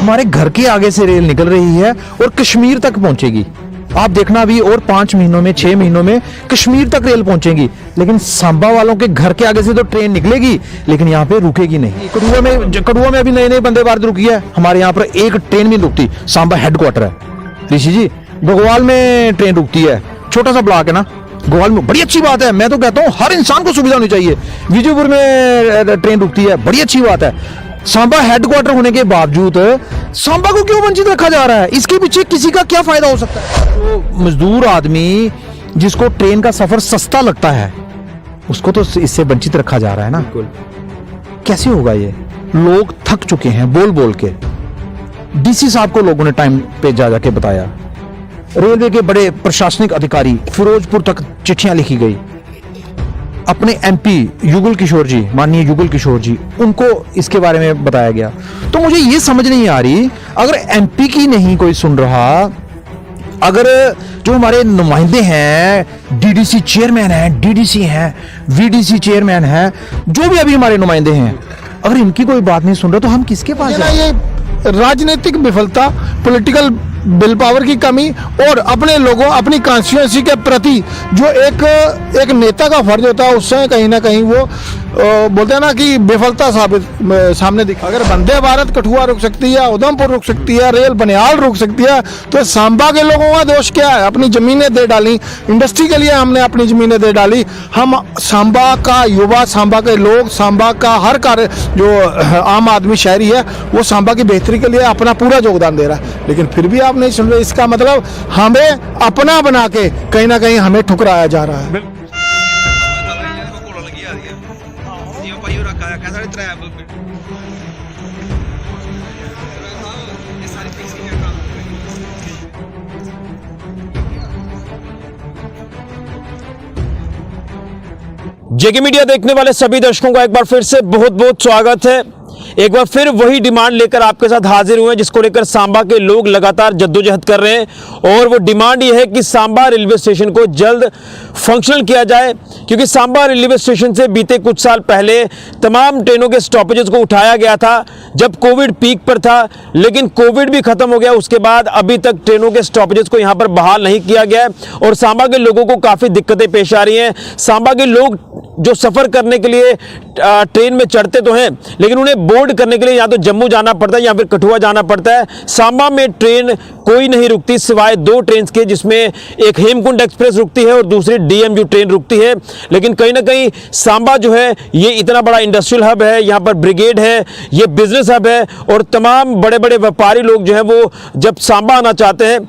हमारे घर के आगे से रेल निकल रही है और कश्मीर तक पहुंचेगी। आप देखना अभी और 5 महीनों में 6 महीनों में कश्मीर तक रेल पहुंचेगी। लेकिन सांबा वालों के घर के आगे से तो ट्रेन निकलेगी लेकिन यहाँ पे रुकेगी नहीं। कठुआ में अभी नए नए वंदे भारत रुकी है, हमारे यहाँ पर एक ट्रेन भी रुकती। सांबा हेडक्वार्टर है ऋषि जी। बगवाल में ट्रेन रुकती है, छोटा सा ब्लॉक है ना गोवाल में, बड़ी अच्छी बात है। मैं तो कहता हूँ हर इंसान को सुविधा होनी चाहिए। विजयपुर में ट्रेन रुकती है, बड़ी अच्छी बात है। सांबा हेडक्वार्टर होने के बावजूद सांबा को क्यों वंचित रखा जा रहा है? इसके पीछे किसी का क्या फायदा हो सकता है? तो मजदूर आदमी जिसको ट्रेन का सफर सस्ता लगता है उसको तो इससे वंचित रखा जा रहा है ना। कैसे होगा ये? लोग थक चुके हैं बोल बोल के। डीसी साहब को लोगों ने टाइम पे जा जाके बताया, रेलवे के बड़े प्रशासनिक अधिकारी फिरोजपुर तक चिट्ठियां लिखी गई। अपने एमपी युगल किशोर जी, माननीय युगल किशोर जी, उनको इसके बारे में बताया गया। तो मुझे ये समझ नहीं आ रही, अगर एमपी की नहीं कोई सुन रहा, अगर जो हमारे नुमाइंदे हैं, डीडीसी चेयरमैन हैं, डीडीसी हैं, वीडीसी चेयरमैन हैं, जो भी अभी हमारे नुमाइंदे हैं, अगर इनकी कोई बात नहीं सुन रहे तो हम किसके पास जाएं? ये राजनीतिक विफलता, पॉलिटिकल विल पावर की कमी और अपने लोगों, अपनी कॉन्स्टिट्यूएंसी के प्रति जो एक नेता का फर्ज होता है, उससे कहीं ना कहीं वो बोलते हैं ना कि विफलता सामने दिखा। अगर वंदे भारत कठुआ रुक सकती है, उधमपुर रुक सकती है, रेल बनिहाल रुक सकती है, तो सांबा के लोगों का दोष क्या है? अपनी जमीनें दे डाली, इंडस्ट्री के लिए हमने अपनी जमीनें दे डाली। हम सांबा का युवा, सांबा के लोग, सांबा का हर कार्य जो आम आदमी शहरी है वो सांबा की बेहतरी के लिए अपना पूरा योगदान दे रहा है, लेकिन फिर भी आप नहीं सुन रहे। इसका मतलब हमें अपना बना के कहीं ना कहीं हमें ठुकराया जा रहा है। जेके मीडिया देखने वाले सभी दर्शकों का एक बार फिर से बहुत बहुत स्वागत है। एक बार फिर वही डिमांड लेकर आपके साथ हाजिर हुए हैं जिसको लेकर सांबा के लोग लगातार जद्दोजहद कर रहे हैं, और वो डिमांड ये है कि सांबा रेलवे स्टेशन को जल्द फंक्शनल किया जाए, क्योंकि सांबा रेलवे स्टेशन से बीते कुछ साल पहले तमाम ट्रेनों के स्टॉपेजेस को उठाया गया था जब कोविड पीक पर था, लेकिन कोविड भी खत्म हो गया। उसके बाद अभी तक ट्रेनों के स्टॉपेजेस को यहाँ पर बहाल नहीं किया गया है और सांबा के लोगों को काफ़ी दिक्कतें पेश आ रही हैं। सांबा के लोग जो सफ़र करने के लिए ट्रेन में चढ़ते तो हैं, लेकिन उन्हें बोर्ड करने के लिए या तो जम्मू जाना पड़ता है या फिर कठुआ जाना पड़ता है। सांबा में ट्रेन कोई नहीं रुकती सिवाय 2 ट्रेन के, जिसमें एक हेमकुंड एक्सप्रेस रुकती है और दूसरी डीएमयू ट्रेन रुकती है। लेकिन कहीं ना कहीं सांबा जो है ये इतना बड़ा इंडस्ट्रियल हब है, यहाँ पर ब्रिगेड है, ये बिजनेस हब है, और तमाम बड़े बड़े व्यापारी लोग जो है वो जब सांबा आना चाहते हैं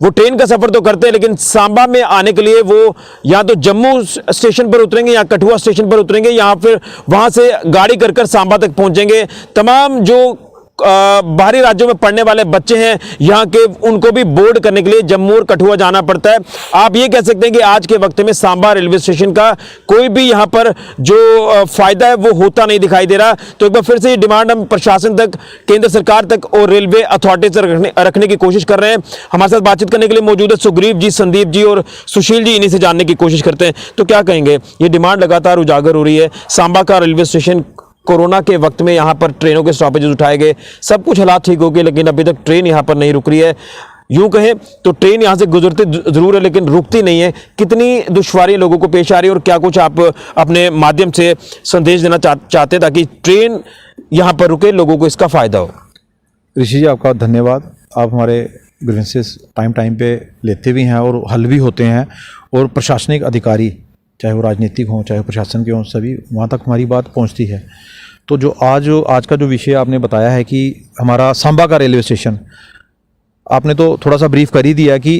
वो ट्रेन का सफ़र तो करते हैं, लेकिन सांबा में आने के लिए वो या तो जम्मू स्टेशन पर उतरेंगे या कठुआ स्टेशन पर उतरेंगे, या फिर वहाँ से गाड़ी कर सांबा तक पहुँचेंगे। तमाम जो बाहरी राज्यों में पढ़ने वाले बच्चे हैं यहाँ के, उनको भी बोर्ड करने के लिए जम्मू और कठुआ जाना पड़ता है। आप ये कह सकते हैं कि आज के वक्त में सांबा रेलवे स्टेशन का कोई भी यहाँ पर जो फायदा है वो होता नहीं दिखाई दे रहा। तो एक बार फिर से ये डिमांड हम प्रशासन तक, केंद्र सरकार तक और रेलवे अथॉरिटी से रखने की कोशिश कर रहे हैं। हमारे साथ बातचीत करने के लिए मौजूद है सुग्रीव जी, संदीप जी और सुशील जी, इन्हीं से जानने की कोशिश करते हैं। तो क्या कहेंगे, ये डिमांड लगातार उजागर हो रही है, सांबा का रेलवे स्टेशन कोरोना के वक्त में यहाँ पर ट्रेनों के स्टॉपेजेस उठाए गए, सब कुछ हालात ठीक हो गए, लेकिन अभी तक ट्रेन यहाँ पर नहीं रुक रही है। यूं कहें तो ट्रेन यहाँ से गुजरती जरूर है लेकिन रुकती नहीं है। कितनी दुश्वारी लोगों को पेश आ रही है और क्या कुछ आप अपने माध्यम से संदेश देना चाहते हैं ताकि ट्रेन यहाँ पर रुके, लोगों को इसका फ़ायदा हो? ऋषि जी आपका धन्यवाद। आप हमारे ग्रीवेंसेस टाइम पे लेते भी हैं और हल भी होते हैं, और प्रशासनिक अधिकारी चाहे वो राजनीतिक हों चाहे प्रशासन के हों, सभी वहाँ तक हमारी बात पहुँचती है। तो जो आज का जो विषय आपने बताया है कि हमारा सांबा का रेलवे स्टेशन, आपने तो थोड़ा सा ब्रीफ कर ही दिया कि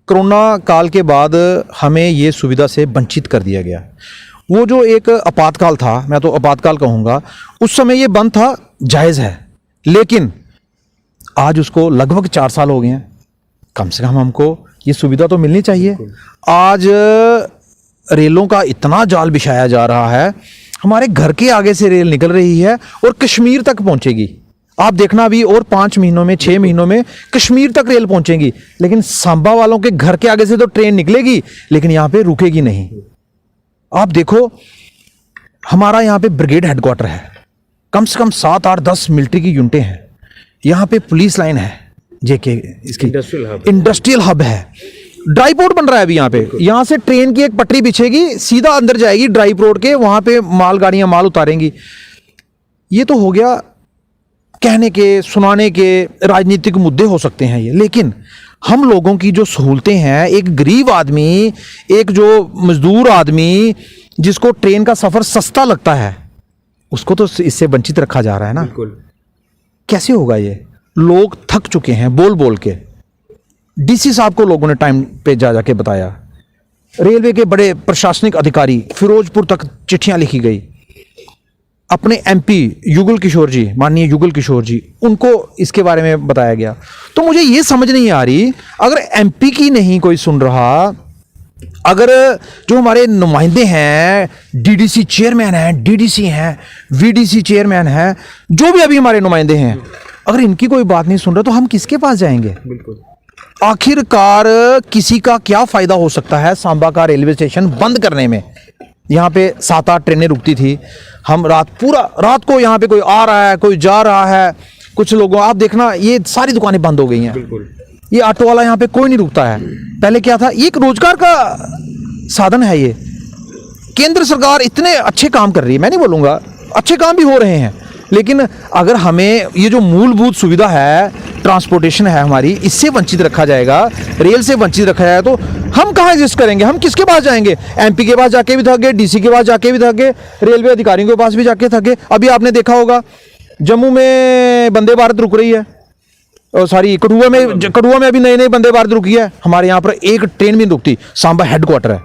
कोरोना काल के बाद हमें ये सुविधा से वंचित कर दिया गया। वो जो एक आपातकाल था, मैं तो आपातकाल कहूँगा, उस समय ये बंद था, जायज़ है, लेकिन आज उसको लगभग 4 साल हो गए हैं। कम से कम हमको ये सुविधा तो मिलनी चाहिए। आज रेलों का इतना जाल बिछाया जा रहा है, हमारे घर के आगे से रेल निकल रही है और कश्मीर तक पहुंचेगी। आप देखना अभी और 5 महीनों में 6 महीनों में कश्मीर तक रेल पहुंचेगी। लेकिन सांबा वालों के घर के आगे से तो ट्रेन निकलेगी लेकिन यहाँ पे रुकेगी नहीं। आप देखो हमारा यहाँ पे ब्रिगेड हेडक्वार्टर है, कम से कम 7, 8, 10 मिलिट्री की यूनिटें हैं। यहाँ पे पुलिस लाइन है, जेके इसकी इंडस्ट्रियल हब है, ड्राई पोर्ट बन रहा है अभी यहाँ पे। यहाँ से ट्रेन की एक पटरी बिछेगी, सीधा अंदर जाएगी ड्राई पोर्ट के, वहाँ पे मालगाड़ियाँ माल उतारेंगी। ये तो हो गया कहने के, सुनाने के राजनीतिक मुद्दे हो सकते हैं ये, लेकिन हम लोगों की जो सहूलतें हैं, एक गरीब आदमी, एक जो मजदूर आदमी जिसको ट्रेन का सफ़र सस्ता लगता है, उसको तो इससे वंचित रखा जा रहा है ना। कैसे होगा ये? लोग थक चुके हैं बोल बोल के। डीसी साहब को लोगों ने टाइम पे जा जाके बताया, रेलवे के बड़े प्रशासनिक अधिकारी फिरोजपुर तक चिट्ठियां लिखी गई, अपने एमपी युगल किशोर जी, माननीय युगल किशोर जी, उनको इसके बारे में बताया गया। तो मुझे ये समझ नहीं आ रही, अगर एमपी की नहीं कोई सुन रहा, अगर जो हमारे नुमाइंदे हैं, डीडीसी चेयरमैन हैं, डीडीसी हैं, वीडीसी चेयरमैन हैं, जो भी अभी हमारे नुमाइंदे हैं, अगर इनकी कोई बात नहीं सुन रहा तो हम किसके पास जाएंगे? बिल्कुल। आखिरकार किसी का क्या फायदा हो सकता है सांबा का रेलवे स्टेशन बंद करने में? यहाँ पे 7-8 ट्रेनें रुकती थी, हम पूरा रात को यहाँ पे कोई आ रहा है, कोई जा रहा है, कुछ लोगों, आप देखना ये सारी दुकानें बंद हो गई हैं। बिल्कुल। ये ऑटो वाला यहाँ पे कोई नहीं रुकता है। पहले क्या था, ये एक रोजगार का साधन है ये। केंद्र सरकार इतने अच्छे काम कर रही है, मैं नहीं बोलूँगा, अच्छे काम भी हो रहे हैं, लेकिन अगर हमें ये जो मूलभूत सुविधा है, ट्रांसपोर्टेशन है हमारी, इससे वंचित रखा जाएगा, रेल से वंचित रखा जाएगा, तो हम कहाँ एग्जिस्ट करेंगे? हम किसके पास जाएंगे? एमपी के पास जाके भी थक गए, डीसी के पास जाके भी थक गए, रेलवे अधिकारियों के पास भी जाके थक गए। अभी आपने देखा होगा जम्मू में वंदे भारत रुक रही है, और सारी कठुआ में अभी नई नई वंदे भारत रुकी है। हमारे यहाँ पर एक ट्रेन भी नहीं रुकती। सांबा हेडक्वार्टर है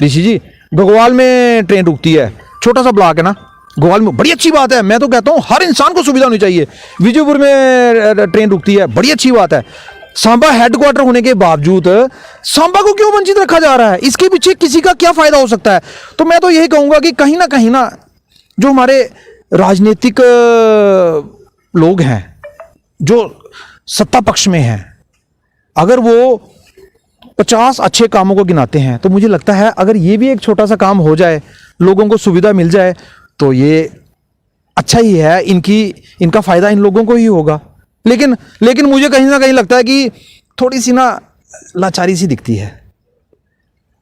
ऋषि जी, घगवाल में ट्रेन रुकती है, छोटा सा ब्लॉक है ना घगवाल में, बड़ी अच्छी बात है। मैं तो कहता हूँ हर इंसान को सुविधा होनी चाहिए। विजयपुर में ट्रेन रुकती है, बड़ी अच्छी बात है। सांबा हेडक्वार्टर होने के बावजूद सांबा को क्यों वंचित रखा जा रहा है? इसके पीछे किसी का क्या फायदा हो सकता है? तो मैं तो यही कहूंगा कि कहीं ना जो हमारे राजनीतिक लोग हैं, जो सत्ता पक्ष में हैं, अगर वो 50 अच्छे कामों को गिनाते हैं, तो मुझे लगता है अगर ये भी एक छोटा सा काम हो जाए, लोगों को सुविधा मिल जाए, तो ये अच्छा ही है। इनका फायदा इन लोगों को ही होगा। लेकिन मुझे कहीं ना कहीं लगता है कि थोड़ी सी ना लाचारी सी दिखती है।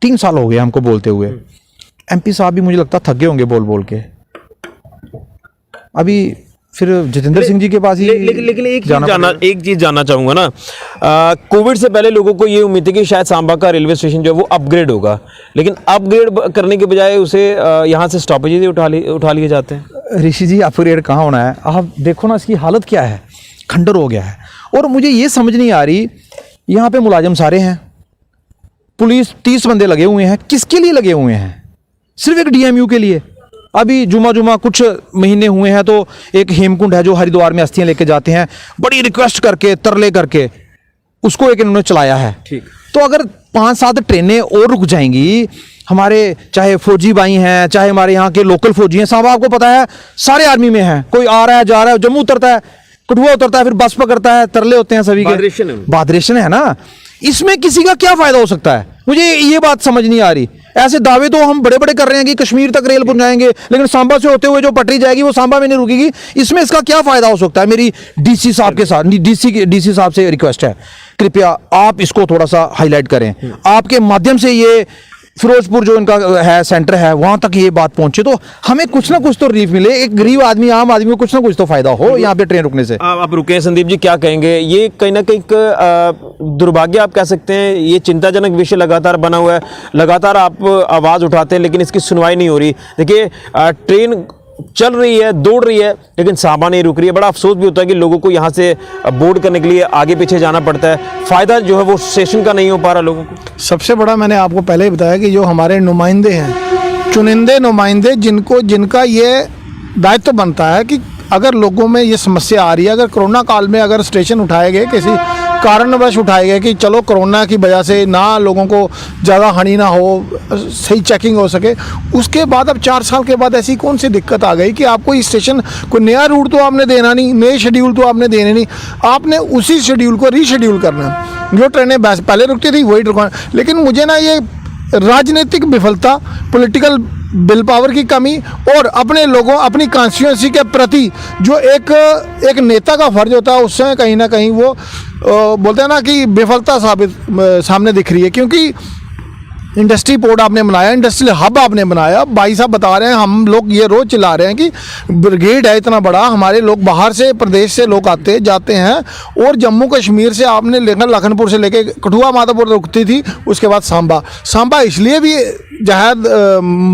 3 साल हो गए हमको बोलते हुए। एमपी साहब भी मुझे लगता थक गए होंगे बोल बोल के। अभी फिर जितेंद्र सिंह जी के पास ही लेकिन एक चीज जानना चाहूंगा ना, कोविड से पहले लोगों को ये उम्मीद थी कि शायद सांबा का रेलवे स्टेशन जो है वो अपग्रेड होगा, लेकिन अपग्रेड करने के बजाय उसे यहाँ से स्टॉपेज उठा लिए जाते हैं। ऋषि जी, अपग्रेड कहाँ होना है? आप देखो ना इसकी हालत क्या है, खंडर हो गया है। और मुझे ये समझ नहीं आ रही, यहाँ पे मुलाजिम सारे हैं, पुलिस 30 बंदे लगे हुए हैं, किसके लिए लगे हुए हैं? सिर्फ एक डीएमयू के लिए। अभी जुमा कुछ महीने हुए हैं तो एक हेमकुंड है जो हरिद्वार में अस्थियां लेके जाते हैं, बड़ी रिक्वेस्ट करके, तरले करके, उसको एक इन्होंने चलाया है। ठीक। तो अगर 5-7 ट्रेनें और रुक जाएंगी, हमारे चाहे फौजी भाई हैं, चाहे हमारे यहाँ के लोकल फौजी हैं, साहब आपको पता है सारे आर्मी में हैं, कोई आ रहा है जा रहा है, जम्मू उतरता है, कठुआ उतरता है, फिर बस पकड़ता है, तरले होते हैं सभी के, बादरेशन है ना। इसमें किसी का क्या फायदा हो सकता है? मुझे ये बात समझ नहीं आ रही। ऐसे दावे तो हम बड़े बड़े कर रहे हैं कि कश्मीर तक रेल पहुंचाएंगे, लेकिन सांबा से होते हुए जो पटरी जाएगी वो सांबा में नहीं रुकेगी। इसमें इसका क्या फायदा हो सकता है? मेरी डीसी साहब के साथ, डीसी साहब से रिक्वेस्ट है, कृपया आप इसको थोड़ा सा हाईलाइट करें। आपके माध्यम से ये फिरोजपुर जो इनका है सेंटर है, वहां तक ये बात पहुंचे तो हमें कुछ ना कुछ तो रिलीफ मिले। एक गरीब आदमी, आम आदमी को कुछ ना कुछ तो फायदा हो यहाँ पे ट्रेन रुकने से। आप रुके संदीप जी, क्या कहेंगे? ये कहीं ना कहीं दुर्भाग्य आप कह सकते हैं, ये चिंताजनक विषय लगातार बना हुआ है, लगातार आप आवाज उठाते हैं लेकिन इसकी सुनवाई नहीं हो रही। देखिए ट्रेन चल रही है, दौड़ रही है, लेकिन सांबा नहीं रुक रही है। बड़ा अफसोस भी होता है कि लोगों को यहाँ से बोर्ड करने के लिए आगे पीछे जाना पड़ता है, फायदा जो है वो स्टेशन का नहीं हो पा रहा लोगों को। सबसे बड़ा मैंने आपको पहले ही बताया कि जो हमारे नुमाइंदे हैं, चुनिंदे नुमाइंदे, जिनका ये दायित्व बनता है कि अगर लोगों में ये समस्या आ रही है, अगर कोरोना काल में अगर स्टेशन उठाए गए, किसी कारणवश उठाए गए कि चलो कोरोना की वजह से ना लोगों को ज़्यादा हानि ना हो, सही चेकिंग हो सके, उसके बाद अब 4 साल के बाद ऐसी कौन सी दिक्कत आ गई कि आपको इस स्टेशन को नया रूट तो आपने देना नहीं, नए शेड्यूल तो आपने देने नहीं, आपने उसी शेड्यूल को रीशेड्यूल करना है। जो ट्रेनें पहले रुकती थी वही रुकना। लेकिन मुझे ना ये राजनीतिक विफलता, पॉलिटिकल बिल पावर की कमी और अपने लोगों अपनी कॉन्स्टिट्यूंसी के प्रति जो एक नेता का फर्ज होता है उससे कहीं ना कहीं वो बोलते हैं ना कि विफलता सामने दिख रही है। क्योंकि इंडस्ट्री पोर्ट आपने बनाया, इंडस्ट्रियल हब आपने बनाया, भाई साहब बता रहे हैं, हम लोग ये रोज चिल्ला रहे हैं कि ब्रिगेड है इतना बड़ा, हमारे लोग बाहर से प्रदेश से लोग आते जाते हैं और जम्मू कश्मीर से आपने लेकर लखनपुर से लेके कठुआ माधोपुर रुकती थी, उसके बाद सांबा इसलिए भी जहाद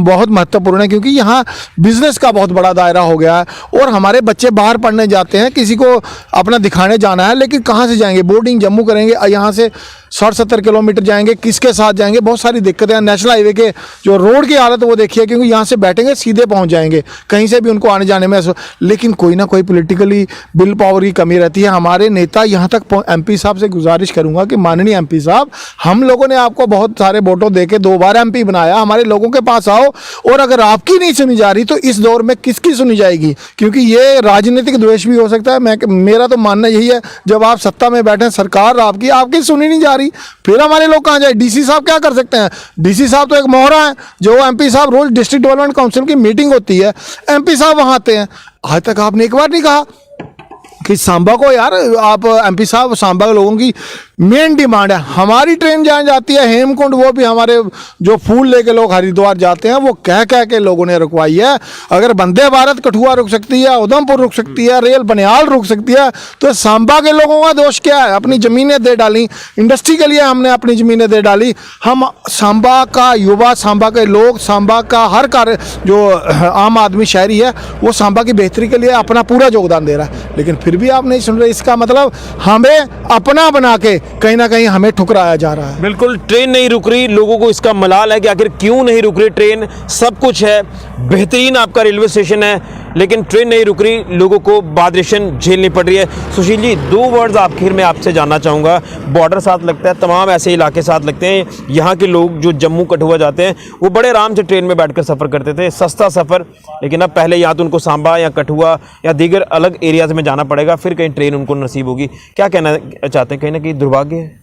बहुत महत्वपूर्ण है क्योंकि यहाँ बिजनेस का बहुत बड़ा दायरा हो गया है और हमारे बच्चे बाहर पढ़ने जाते हैं, किसी को अपना दिखाने जाना है लेकिन कहाँ से जाएंगे, बोर्डिंग जम्मू करेंगे, यहाँ से 60-70 किलोमीटर जाएंगे, किसके साथ जाएंगे, बहुत सारी दिक्कतें हैं। नेशनल हाईवे के जो रोड की हालत वो देखिए, क्योंकि यहाँ से बैठेंगे सीधे पहुँच जाएंगे, कहीं से भी उनको आने जाने में लेकिन कोई ना कोई पॉलिटिकली बिल पावर की कमी रहती है। हमारे नेता यहाँ तक एमपी साहब से गुजारिश करूँगा कि माननीय एमपी साहब, हम लोगों ने आपको बहुत सारे वोटों दे के 2 बार एमपी बनाया, हमारे लोगों के पास आओ और अगर आपकी नहीं सुनी जा रही तो इस दौर में किसकी सुनी जाएगी? क्योंकि ये राजनीतिक द्वेष भी हो सकता है। मेरा तो मानना यही है, जब आप सत्ता में बैठे, सरकार आपकी सुनी नहीं जा रही, फिर हमारे लोग कहाँ जाए? डीसी साहब क्या कर सकते हैं? डीसी साहब तो एक मोहरा है, जो एमपी साहब रोज डिस्ट्रिक्ट डेवलपमेंट काउंसिल की मीटिंग होती है, एमपी साहब वहाँ आते हैं। आज तक आपने एक बार नहीं कहा कि सांबा को, यार आप एमपी साहब, सांबा के लोगों की मेन डिमांड है, हमारी ट्रेन जहाँ जाती है हेमकुंड, वो भी हमारे जो फूल लेके लोग हरिद्वार जाते हैं, वो कह के लोगों ने रुकवाई है। अगर वंदे भारत कठुआ रुक सकती है, उधमपुर रुक सकती है, रेल बनिहाल रुक सकती है, तो सांबा के लोगों का दोष क्या है? अपनी ज़मीनें दे डाली, इंडस्ट्री के लिए हमने अपनी ज़मीनें दे डाली। हम सांबा का युवा, सांबा के लोग, सांबा का हर कार्य, जो आम आदमी शहरी है, वो सांबा की बेहतरी के लिए अपना पूरा योगदान दे रहा है, लेकिन फिर भी आप नहीं सुन रहे। इसका मतलब हमें अपना बना के कहीं ना कहीं हमें ठुकराया जा रहा है। बिल्कुल, ट्रेन नहीं रुक रही, लोगों को इसका मलाल है कि आखिर क्यों नहीं रुक रही ट्रेन। सब कुछ है, बेहतरीन आपका रेलवे स्टेशन है, लेकिन ट्रेन नहीं रुक रही, लोगों को बादरेशन झेलनी पड़ रही है। सुशील जी, 2 वर्ड्स आखिर में आपसे जानना चाहूँगा। बॉर्डर साथ लगता है, तमाम ऐसे इलाके साथ लगते हैं, यहाँ के लोग जो जम्मू कठुआ जाते हैं वो बड़े आराम से ट्रेन में बैठकर सफ़र करते थे, सस्ता सफ़र, लेकिन अब पहले या तो उनको सांबा या कठुआ या दीगर अलग एरियाज में जाना पड़ेगा, फिर कहीं ट्रेन उनको नसीब होगी। क्या कहना चाहते हैं? कहीं ना कहीं दुर्भाग्य है।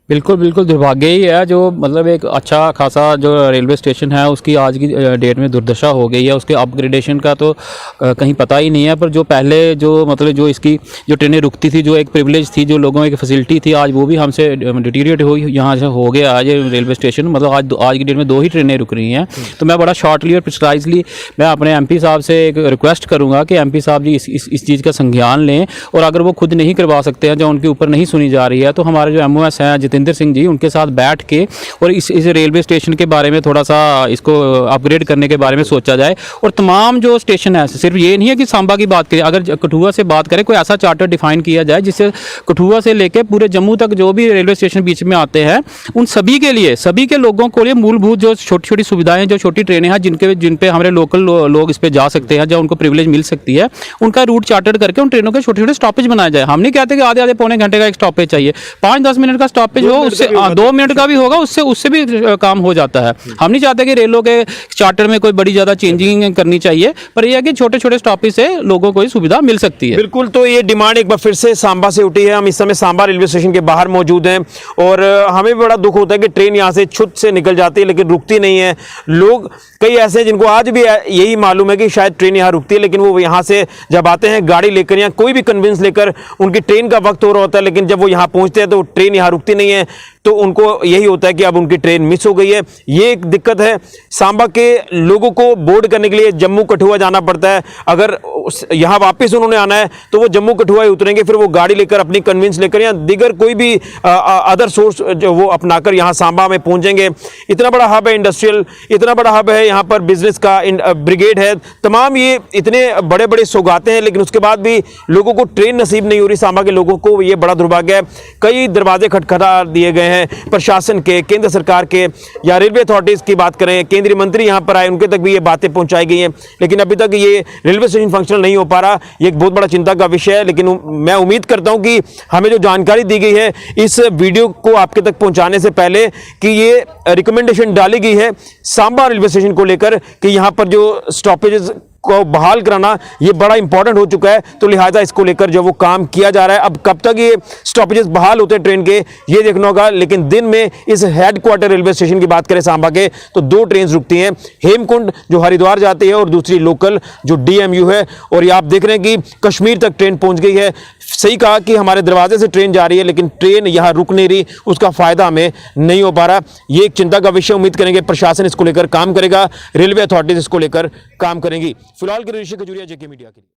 बिल्कुल दुर्भाग्य ही है, जो मतलब एक अच्छा खासा जो रेलवे स्टेशन है उसकी आज की डेट में दुर्दशा हो गई है। उसके अपग्रेडेशन का तो कहीं पता ही नहीं है, पर जो पहले जो मतलब जो इसकी जो ट्रेनें रुकती थी, जो एक प्रिविलेज थी, जो लोगों की फैसिलिटी थी, आज वो भी हमसे डिटीरिएट हो यहाँ से हो गया आज रेलवे स्टेशन। मतलब आज की डेट में 2 ही ट्रेनें रुक रही हैं। तो मैं बड़ा शॉर्टली और प्रिसाइजली मैं अपने एमपी साहब से एक रिक्वेस्ट करूँगा कि एमपी साहब जी इस चीज़ का संज्ञान लें, और अगर वो खुद नहीं करवा सकते हैं, जो उनके ऊपर नहीं सुनी जा रही है, तो हमारे जो MOS हैं जितेंद्र सिंह जी, उनके साथ बैठ के और इस रेलवे स्टेशन के बारे में थोड़ा सा इसको अपग्रेड करने के बारे में सोचा जाए। और तमाम जो स्टेशन है, सिर्फ ये नहीं है कि सांबा की बात करें, अगर कठुआ से बात करें, कोई ऐसा चार्टर डिफाइन किया जाए जिससे कठुआ से लेके पूरे जम्मू तक जो भी रेलवे स्टेशन बीच में आते हैं, उन सभी के लिए, सभी के लोगों को लिए मूलभूत जो छोटी छोटी सुविधाएं, जो छोटी ट्रेनें हैं जिन पे हमारे लोकल लोग इस पे जा सकते हैं, जब उनको प्रिविलेज मिल सकती है, उनका रूट चार्टर करके उन ट्रेनों के छोटे छोटे स्टॉपेज बनाया जाए। हम नहीं कहते कि आधे पौने घंटे का एक स्टॉपेज चाहिए, 5-10 मिनट का स्टॉपेज हो, उससे 2 मिनट का भी होगा, उससे भी काम हो जाता है। हम नहीं चाहते कि रेलों के चार्टर में कोई बड़ी ज्यादा चेंजिंग करनी चाहिए, पर यह है कि छोटे छोटे स्टॉपेज से लोगों को सुविधा मिल सकती है। बिल्कुल, तो ये डिमांड एक बार फिर से सांबा से उठी है। हम इस समय सांबा रेलवे स्टेशन के बाहर मौजूद हैं और हमें भी बड़ा दुख होता है कि ट्रेन यहाँ से छुट से निकल जाती है लेकिन रुकती नहीं है। लोग कई ऐसे हैं जिनको आज भी यही मालूम है कि शायद ट्रेन यहाँ रुकती है, लेकिन वो यहाँ से जब आते हैं गाड़ी लेकर या कोई भी कन्विंस लेकर, उनकी ट्रेन का वक्त हो रहा होता है, लेकिन जब वो यहाँ पहुँचते हैं तो ट्रेन यहाँ रुकती नहीं है, तो उनको यही होता है कि अब उनकी ट्रेन मिस हो गई है। ये एक दिक्कत है। सांबा के लोगों को बोर्ड करने के लिए जम्मू कठुआ जाना पड़ता है। अगर यहाँ वापस उन्होंने आना है तो वो जम्मू कठुआ ही उतरेंगे, फिर वो गाड़ी लेकर, अपनी कन्विंस लेकर या दीगर कोई भी अदर सोर्स जो वो अपनाकर यहाँ सांबा में पहुँचेंगे। इतना बड़ा हब है इंडस्ट्रियल, इतना बड़ा हब है, यहाँ पर बिजनेस का ब्रिगेड है, तमाम ये इतने बड़े बड़े सौगातें हैं, लेकिन उसके बाद भी लोगों को ट्रेन नसीब नहीं हो रही। सांबा के लोगों को ये बड़ा दुर्भाग्य है। कई दरवाजे खटखटा दिए गए हैं प्रशासन के, केंद्र सरकार के या रेलवे अथॉरिटीज की बात करें, केंद्रीय मंत्री यहां पर आए, उनके तक भी ये बातें पहुंचाई गई हैं, लेकिन अभी तक ये रेलवे स्टेशन फंक्शनल नहीं हो पा रहा। ये एक बहुत बड़ा चिंता का विषय है, लेकिन मैं उम्मीद करता हूं कि हमें जो जानकारी दी गई है इस वीडियो को आपके तक पहुंचाने से पहले कि ये रिकमेंडेशन डाली गई है सांबा रेलवे स्टेशन को लेकर कि यहां पर जो स्टॉपेजेस को बहाल कराना ये बड़ा इंपॉर्टेंट हो चुका है, तो लिहाजा इसको लेकर जो वो काम किया जा रहा है। अब कब तक ये स्टॉपेजेस बहाल होते हैं ट्रेन के ये देखना होगा, लेकिन दिन में इस हेडक्वार्टर रेलवे स्टेशन की बात करें सांबा के तो 2 ट्रेन रुकती हैं, हेमकुंड जो हरिद्वार जाती है और दूसरी लोकल जो DMU है। और ये आप देख रहे हैं कि कश्मीर तक ट्रेन पहुंच गई है। सही कहा कि हमारे दरवाजे से ट्रेन जा रही है, लेकिन ट्रेन यहाँ रुक नहीं रही, उसका फायदा हमें नहीं हो पा रहा। ये एक चिंता का विषय, उम्मीद करेंगे प्रशासन इसको लेकर काम करेगा, रेलवे अथॉरिटीज इसको लेकर काम करेंगी। फिलहाल के ऋषि खजूरिया, JK मीडिया के लिए।